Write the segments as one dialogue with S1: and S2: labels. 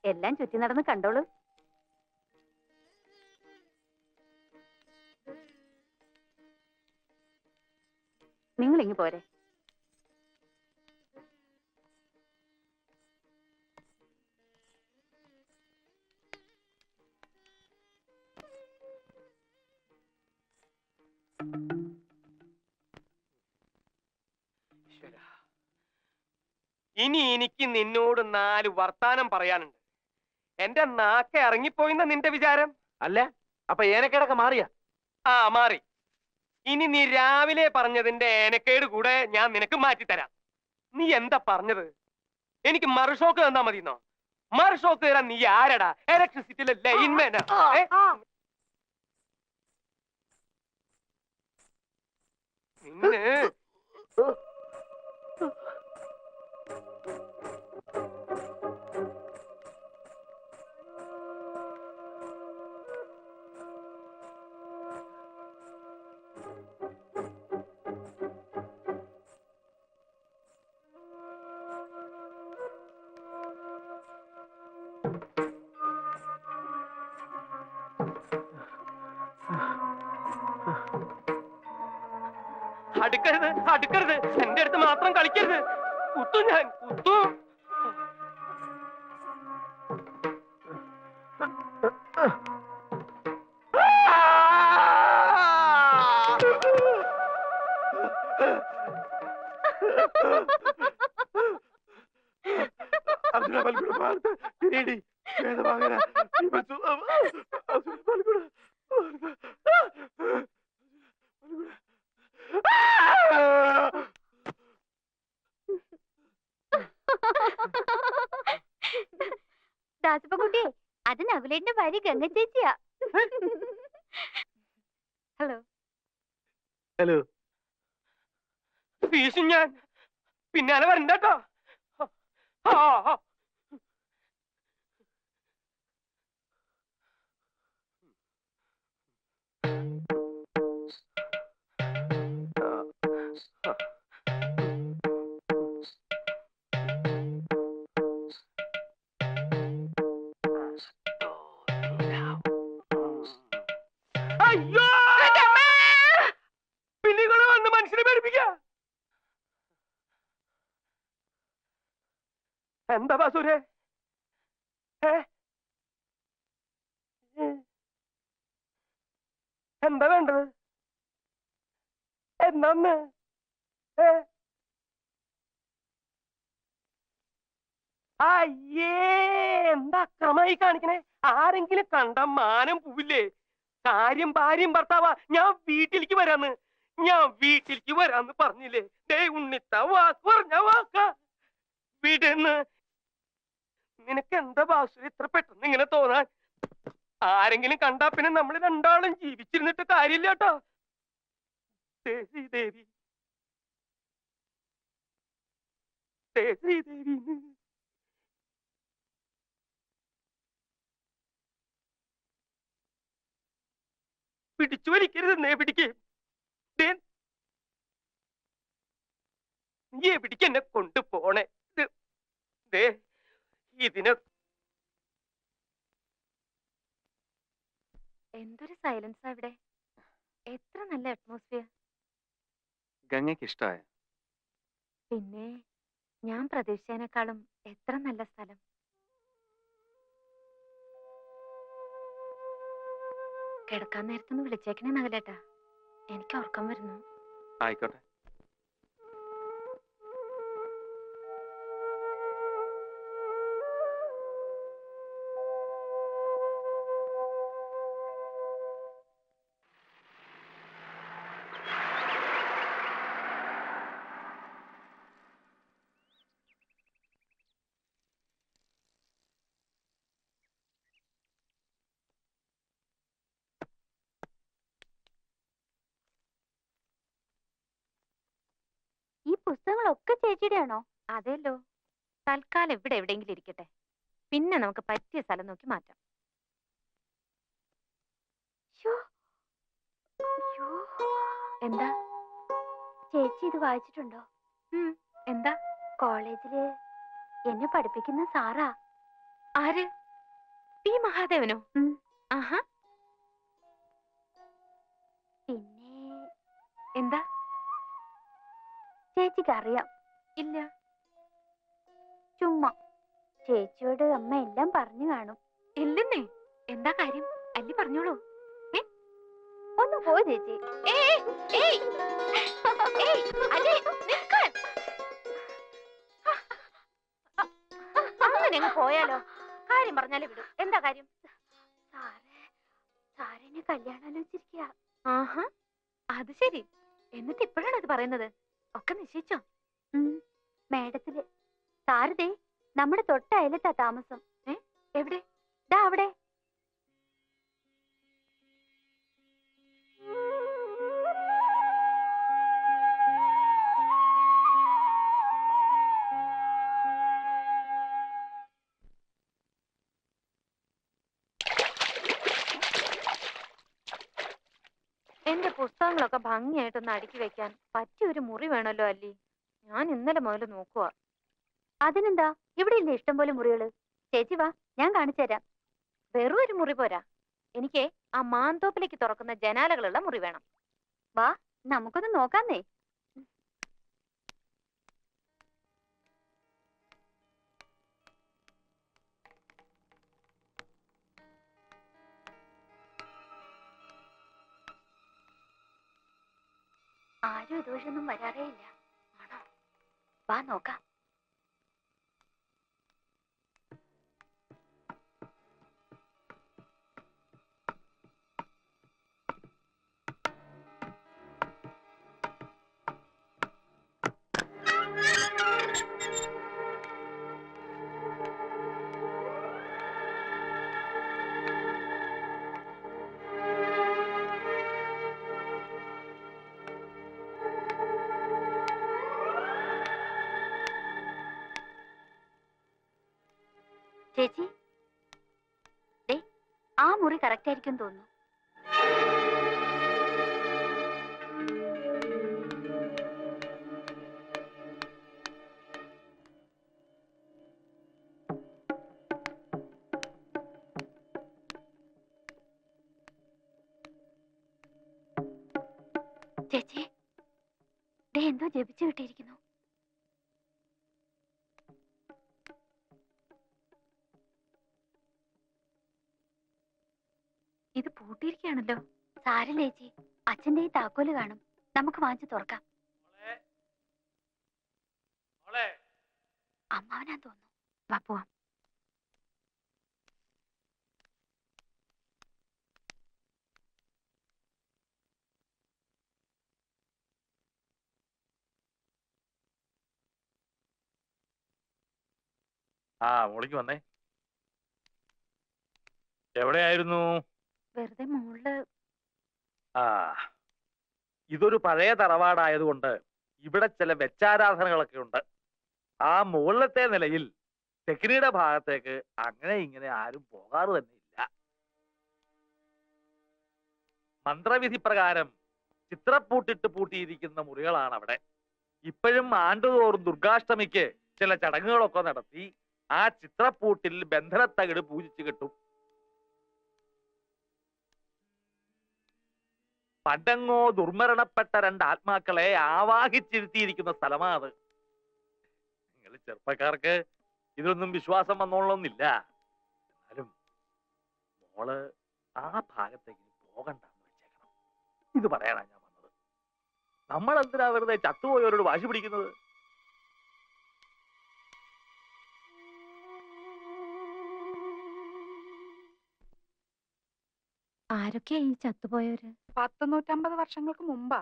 S1: എല്ലാം ചുറ്റി നടന്ന് കണ്ടോളൂ. നിങ്ങൾ ഇങ്ങ് പോരെ.
S2: ഇനി എനിക്ക് നിന്നോട് 4 വർത്താനം പറയാനുണ്ട്. എന്റെ നാക്കെ ഇറങ്ങിപ്പോയിന്ന നിന്റെ വിചാരം?
S3: അല്ല, അപ്പൊ ഏനക്കേടൊക്കെ മാറിയ?
S2: ആ, മാറി. ഇനി നീ രാവിലെ പറഞ്ഞതിന്റെ ഏനക്കേട് കൂടെ ഞാൻ നിനക്ക് മാറ്റിത്തരാം. നീ എന്താ പറഞ്ഞത്? എനിക്ക് മറുഷോക്ക് തന്നാ മതിന്നോ? മറുഷോക്ക് തരാൻ നീ ആരടാ? ഇലക്ട്രിസിറ്റിയിലെ ലൈൻമാനാ? നിന്നെ അടുക്കരുത്, അടുക്കരുത്. എന്റെ അടുത്ത് മാത്രം കളിക്കരുത്. കുത്തു, ഞാൻ കുത്തു.
S1: ദാസപ്പൻകുട്ടി, അത് നകുലേന്റെ ഭാര്യ ഗംഗ ചേച്ചിയാ. ഹലോ.
S3: ഹലോ.
S2: വീശും ഞാൻ. പിന്നാലെ വരണ്ടോ? അയ്യോ, പിന്നികള് വന്ന് മനുഷ്യനെ പേടിപ്പിക്ക. എന്താ ബാസൂരെ? എന്താ വേണ്ടത്? എന്നാന്ന്? അയ്യേ, എന്താ അക്രമായി കാണിക്കണേ? ആരെങ്കിലും കണ്ട മാനം പോവില്ലേ? കാര്യം ഭാര്യയും ഭർത്താവാ. ഞാൻ വീട്ടിലേക്ക് വരാന്ന് പറഞ്ഞില്ലേ? ദേ ഉണ്ണിത്ത വാക്ക് പറഞ്ഞ വാക്ക. വീടെന്ന് നിനക്ക് എന്താ ബാസു ഇത്ര പെട്ടെന്ന് ഇങ്ങനെ തോന്നാൻ? ആരെങ്കിലും കണ്ടാ പിന്നെ നമ്മൾ രണ്ടാളും ജീവിച്ചിരുന്നിട്ട് കാര്യമില്ല കേട്ടോ. ശ്രീദേവി, ശ്രീദേവി, പിടിച്ചു വലിക്കരുതെന്നേ. പിടിക്ക്. നീ എവിടേക്ക് എന്നെ കൊണ്ടുപോണേ? ഇതിന്
S1: എന്തൊരു സൈലൻസ് ഇവിടെ. എത്ര നല്ല അറ്റ്മോസ്ഫിയർ.
S3: ഗംഗയ്ക്ക് ഇഷ്ടമായ?
S1: പിന്നെ ഞാൻ പ്രതീക്ഷിച്ചതിനേക്കാളും എത്ര നല്ല സ്ഥലം. കിടക്കാൻ നേരത്തൊന്ന് വിളിച്ചേക്കണേ നഗലേട്ടാ, എനിക്ക് ഉറക്കം വരുന്നു.
S3: ആയിക്കോട്ടെ.
S1: ഈ പുസ്തകങ്ങളൊക്കെ ചേച്ചിയുടെ ആണോ? അതെല്ലോ. തൽക്കാലം ഇവിടെ എവിടെയെങ്കിലും ഇരിക്കട്ടെ, പിന്നെ നമുക്ക് പറ്റിയ സ്ഥലം നോക്കി മാറ്റാം. എന്താ ചേച്ചി ഇത് വായിച്ചിട്ടുണ്ടോ? എന്താ? കോളേജില് എന്നെ പഠിപ്പിക്കുന്ന സാറാ. ആര്? പി മഹാദേവനോ? ആഹാ.
S4: പിന്നെ
S1: എന്താ?
S4: ചേച്ചിക്ക് അറിയാം?
S1: ഇല്ല.
S4: ചുമ്മാ ചേച്ചിയോട് അമ്മ എല്ലാം പറഞ്ഞു കാണും.
S1: ഇല്ലെന്നേ. എന്താ കാര്യം? അല്ലി പറഞ്ഞോളൂ.
S4: ഒന്ന് പോ ചേച്ചി.
S1: ഏയ്, ഏയ്, ഏയ്, അല്ലി, നിൽക്കാൻ. അങ്ങനെ അങ്ങ് പോയാലോ? കാര്യം പറഞ്ഞാലേ വിടും. എന്താ കാര്യം?
S4: സാറിനെ കല്യാണം ആലോചിച്ചിരിക്കുക.
S1: ആഹാ, അത് ശരി. എന്നിട്ട് ഇപ്പോഴാണ് അത് പറയുന്നത്? ഒക്കെ നിശ്ചയിച്ചോ?
S4: മേഡത്തില്. സാരതേ നമ്മുടെ തൊട്ട അയലത്താ താമസം.
S1: എവിടെ?
S4: ദാ അവിടെ.
S1: എന്റെ പുസ്തകങ്ങളൊക്കെ ഭംഗിയായിട്ടൊന്ന് അടുക്കി വെക്കാൻ പറ്റിയ ഒരു മുറി വേണമല്ലോ അല്ലി. ഞാൻ ഇന്നലെ മുതൽ നോക്കുക.
S4: അതിനെന്താ, ഇവിടെ ഇല്ലേ ഇഷ്ടം പോലെ മുറികള്. ചേച്ചി വാ, ഞാൻ കാണിച്ചു തരാം.
S1: വെറും ഒരു മുറി പോരാ, എനിക്ക് ആ മാന്തോപ്പിലേക്ക് തുറക്കുന്ന ജനാലകളുള്ള മുറി വേണം.
S4: വാ, നമുക്കൊന്ന് നോക്കാന്നേ. ആരും ഇതുവഴിയൊന്നും വരാറേ ഇല്ല. ആണോ? വാ നോക്കാം. ചേച്ചി, ദേ ആ മുറി കറക്റ്റ് ആയിരിക്കും തോന്നുന്നു. ചേച്ചി, ദേ എന്തോ ജപിച്ചു കിട്ടിയിരിക്കുന്നു.
S1: ഇത് പൂട്ടിയിരിക്കുകയാണല്ലോ.
S4: സാരില്ല ചേച്ചി, അച്ഛന്റെ ഈ താക്കോല് കാണും. നമുക്ക് വാങ്ങിച്ചു തുറക്കാം. അമ്മാവനാ തോന്നുന്നു.
S1: വാ പോവാം.
S5: മോളിക്ക് വന്നേ. എവിടെയായിരുന്നു?
S1: വെറുതെ മോള്.
S5: ആ ഇതൊരു പഴയ തറവാടായതുകൊണ്ട് ഇവിടെ ചില വെച്ചാരാധനകളൊക്കെ ഉണ്ട്. ആ മുകളിലത്തെ നിലയിൽ തെക്കിനിയുടെ ഭാഗത്തേക്ക് അങ്ങനെ ഇങ്ങനെ ആരും പോകാറ് തന്നെ ഇല്ല. മന്ത്രവിധി പ്രകാരം ചിത്രപ്പൂട്ടിട്ട് പൂട്ടിയിരിക്കുന്ന മുറികളാണ് അവിടെ. ഇപ്പോഴും ആണ്ടുതോറും ദുർഗാഷ്ടമിക്ക് ചില ചടങ്ങുകളൊക്കെ നടത്തി ആ ചിത്രപ്പൂട്ടിൽ ബന്ധനത്തകിട് പൂജിച്ചു കിട്ടും. പണ്ടങ്ങോ ദുർമരണപ്പെട്ട രണ്ട് ആത്മാക്കളെ ആവാഹിച്ചിരുത്തിയിരിക്കുന്ന സ്ഥലമാണ് അത്. നിങ്ങൾ ചെറുപ്പക്കാർക്ക് ഇതൊന്നും വിശ്വാസം വന്നോളന്നില്ല. എന്നാലും മോള് ആ ഭാഗത്തേക്ക് പോകണ്ടെന്ന് വെച്ചേക്കണം. ഇത് പറയാനാ ഞാൻ വന്നത്. നമ്മൾ എന്തിനാ വെറുതെ ചത്തുപോയവരോട് വാശി പിടിക്കുന്നത്?
S1: ആരൊക്കെയാ ഈ ചത്തുപോയവര്?
S6: 150 വർഷങ്ങൾക്ക് മുമ്പാ.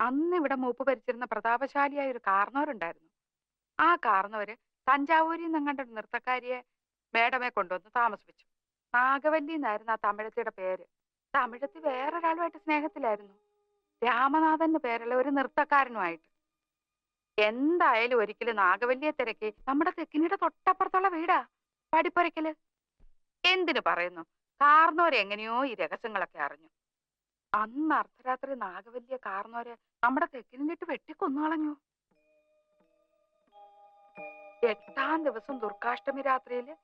S6: അന്ന് ഇവിടെ മൂപ്പ് ഭരിച്ചിരുന്ന പ്രതാപശാലിയായ ഒരു കാർന്നവരുണ്ടായിരുന്നു. ആ കാർന്നവര് തഞ്ചാവൂരിൽ നിന്നങ്ങണ്ട ഒരു നൃത്തക്കാരിയെ മേഡമെ കൊണ്ടുവന്ന് താമസിപ്പിച്ചു. നാഗവല്ലി എന്നായിരുന്നു ആ തമിഴത്തിയുടെ പേര്. തമിഴത്തി വേറൊരാളുമായിട്ട് സ്നേഹത്തിലായിരുന്നു. രാമനാഥന്റെ പേരുള്ള ഒരു നൃത്തക്കാരനുമായിട്ട്. എന്തായാലും ഒരിക്കലും നാഗവല്ലിയെ തിരക്കി നമ്മുടെ തെക്കിനിയുടെ തൊട്ടപ്പുറത്തുള്ള വീടാ പടിപ്പുരയ്ക്കല്. എന്തിനു പറയുന്നു, കാർന്നോര് എങ്ങനെയോ ഈ രഹസ്യങ്ങളൊക്കെ അറിഞ്ഞു. അന്ന് അർദ്ധരാത്രി നാഗവല്ലിയെ കാർന്നോര് നമ്മുടെ തെക്കിനിട്ട് വെട്ടിക്കൊന്നു കളഞ്ഞു. 8-ാം ദിവസം ദുർഗാഷ്ടമി രാത്രിയില്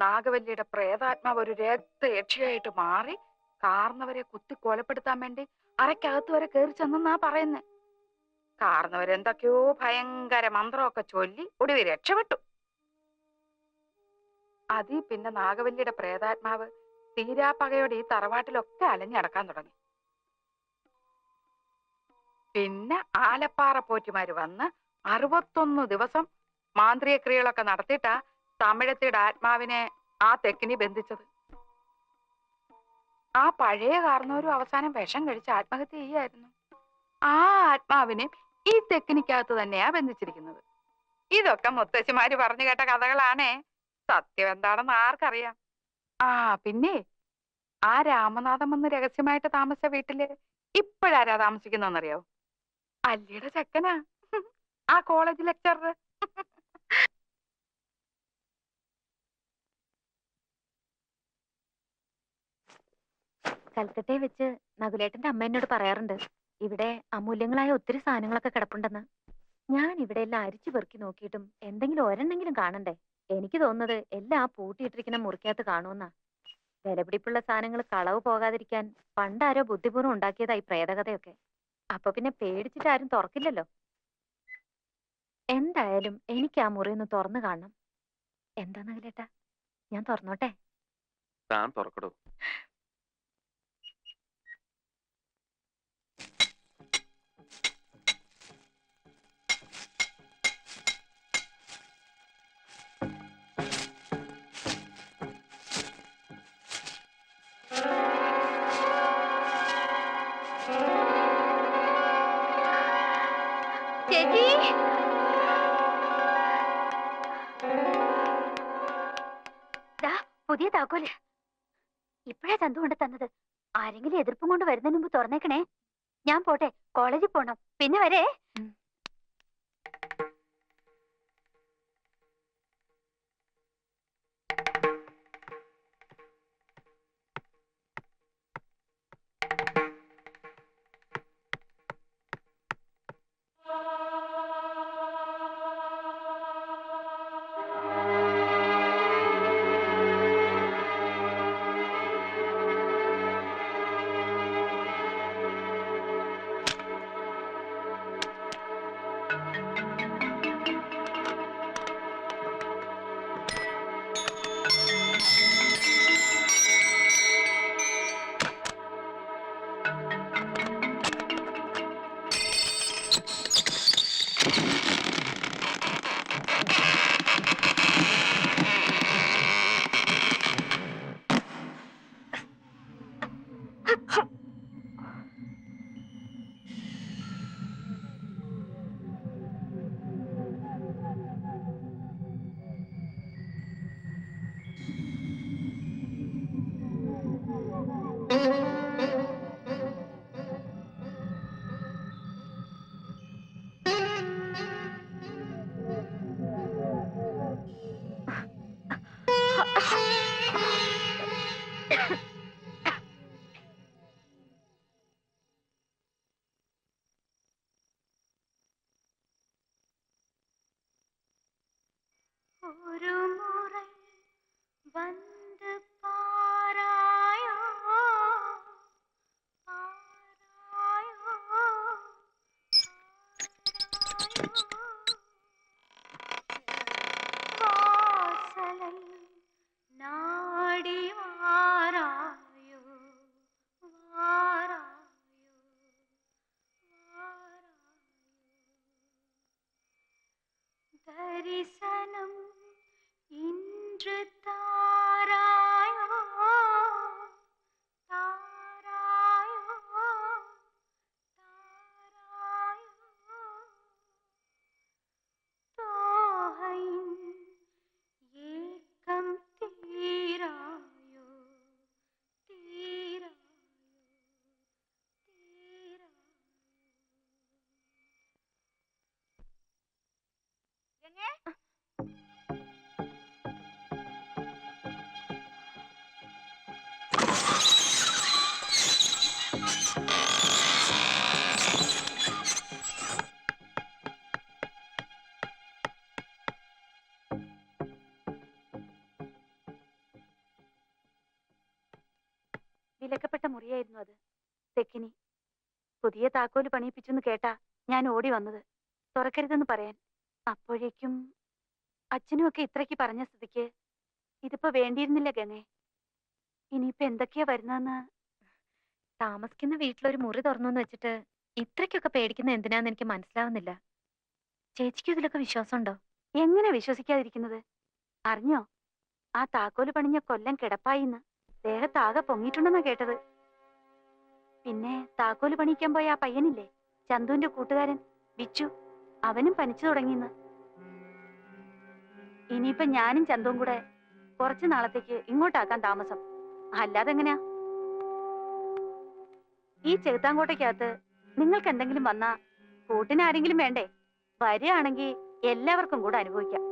S6: നാഗവല്ലിയുടെ പ്രേതാത്മാവ് ഒരു രക്തയക്ഷിയായിട്ട് മാറി കാർന്നവരെ കുത്തി കൊലപ്പെടുത്താൻ വേണ്ടി അരക്കകത്ത് വരെ കയറി ചെന്നാ പറയുന്നേ. കാർന്നവരെന്തൊക്കെയോ ഭയങ്കര മന്ത്രമൊക്കെ ചൊല്ലി ഒടുവിൽ രക്ഷപ്പെട്ടു. അതീ പിന്നെ നാഗവല്ലിയുടെ പ്രേതാത്മാവ് തീരാപ്പകയോടെ ഈ തറവാട്ടിലൊക്കെ അലഞ്ഞടക്കാൻ തുടങ്ങി. പിന്നെ ആലപ്പാറ പോറ്റിമാര് വന്ന് 61 ദിവസം മാന്ത്രിക ക്രിയകളൊക്കെ നടത്തിയിട്ടാ തമിഴത്തിയുടെ ആത്മാവിനെ ആ തെക്കിനി ബന്ധിച്ചത്. ആ പഴയ കാരണവരും അവസാനം വിഷം കഴിച്ച് ആത്മഹത്യ ചെയ്യായിരുന്നു. ആ ആത്മാവിനെ ഈ തെക്കിനിക്കകത്ത് തന്നെയാ ബന്ധിച്ചിരിക്കുന്നത്. ഇതൊക്കെ മുത്തശ്ശിമാര് പറഞ്ഞു കേട്ട കഥകളാണേ. സത്യം എന്താണെന്ന് ആർക്കറിയാം. ആ പിന്നെ ആ രാമനാഥൻ വന്ന് രഹസ്യമായിട്ട് താമസിച്ച വീട്ടില് ഇപ്പോഴാരാ താമസിക്കുന്നറിയോ? അല്ലിയുടെ ചെക്കനാ, ആ കോളേജ് ലെക്ചറർ.
S1: കൽക്കട്ടയെ വെച്ച് നകുലേട്ടന്റെ അമ്മ എന്നോട് പറയാറുണ്ട്, ഇവിടെ അമൂല്യങ്ങളായ ഒത്തിരി സാധനങ്ങളൊക്കെ കിടപ്പുണ്ടെന്ന്. ഞാൻ ഇവിടെ എല്ലാം അരിച്ചു പെറുക്കി നോക്കിയിട്ടും എന്തെങ്കിലും ഒരെണ്ണെങ്കിലും കാണണ്ടേ. എനിക്ക് തോന്നുന്നത് എല്ലാം ആ പൂട്ടിയിട്ടിരിക്കുന്ന മുറിക്കകത്ത് കാണുമെന്നാ. വിലപിടിപ്പുള്ള സാധനങ്ങൾ കളവ് പോകാതിരിക്കാൻ പണ്ടാരോ ബുദ്ധിപൂർവ്വം ഉണ്ടാക്കിയതായി പ്രേതകഥയൊക്കെ. അപ്പൊ പിന്നെ പേടിച്ചിട്ട് ആരും തുറക്കില്ലല്ലോ. എന്തായാലും എനിക്ക് ആ മുറി ഒന്ന് തുറന്നു കാണണം. എന്താ നകുലേട്ടാ, ഞാൻ തുറന്നോട്ടെ?
S3: താൻ തുറക്കടോ.
S4: ചേച്ചി, ദാ പുതിയ താക്കോല്. ഇപ്പഴാ ചന്തു കൊണ്ട് തന്നത്. ആരെങ്കിലും എതിർപ്പും കൊണ്ട് വരുന്നതിന് മുമ്പ് തുറന്നേക്കണേ. ഞാൻ പോട്ടെ, കോളേജിൽ പോണം. പിന്നെ വരെ. ഒരു മുறை വന്ന് പാരായോ പാരായോ വാസலை നാടി വാരായോ വാരായോ വാരായോ ദരിസനം ഇன்று താരായോ താരായോ താരായോ തോഹൈൻ ഏകം തീരായോ തീരായോ തീരായോ. രംഗേ വിലക്കപ്പെട്ട മുറിയായിരുന്നു അത്. തെക്കിനി പുതിയ താക്കോല് പണിയിപ്പിച്ചെന്ന് കേട്ടാ ഞാൻ ഓടി വന്നത് തുറക്കരുതെന്ന് പറയാൻ. അപ്പോഴേക്കും അച്ഛനും ഒക്കെ ഇത്രയ്ക്ക് പറഞ്ഞ സ്ഥിതിക്ക് ഇതിപ്പോ വേണ്ടിയിരുന്നില്ല ഗംഗേ. ഇനിയിപ്പോ എന്തൊക്കെയാ വരുന്നതെന്ന്.
S1: താമസിക്കുന്ന വീട്ടിലൊരു മുറി തുറന്നു വെച്ചിട്ട് ഇത്രയ്ക്കൊക്കെ പേടിക്കുന്ന എന്തിനാന്ന് എനിക്ക് മനസ്സിലാവുന്നില്ല. ചേച്ചിക്ക് ഇതിലൊക്കെ വിശ്വാസമുണ്ടോ?
S4: എങ്ങനെ വിശ്വസിക്കാതിരിക്കുന്നത്? അറിഞ്ഞോ, ആ താക്കോല് പണിഞ്ഞ കൊല്ലം കിടപ്പായിന്ന്. ദേഹത്താകെ പൊങ്ങിയിട്ടുണ്ടെന്നാ കേട്ടത്. പിന്നെ താക്കോല് പണിയിക്കാൻ പോയ ആ പയ്യനില്ലേ, ചന്തുവിന്റെ കൂട്ടുകാരൻ ബിച്ചു, അവനും പനിച്ചു തുടങ്ങിന്ന്. ഇനിയിപ്പൊ ഞാനും ചന്തുവും കൂടെ കുറച്ചു നാളത്തേക്ക് ഇങ്ങോട്ടാക്കാൻ താമസം. അല്ലാതെ എങ്ങനെയാ? ഈ ചെകുത്താങ്കോട്ടയ്ക്കകത്ത് നിങ്ങൾക്ക് എന്തെങ്കിലും വന്നാ കൂട്ടിന് ആരെങ്കിലും വേണ്ടേ? വരികയാണെങ്കിൽ എല്ലാവർക്കും കൂടെ അനുഭവിക്കാം.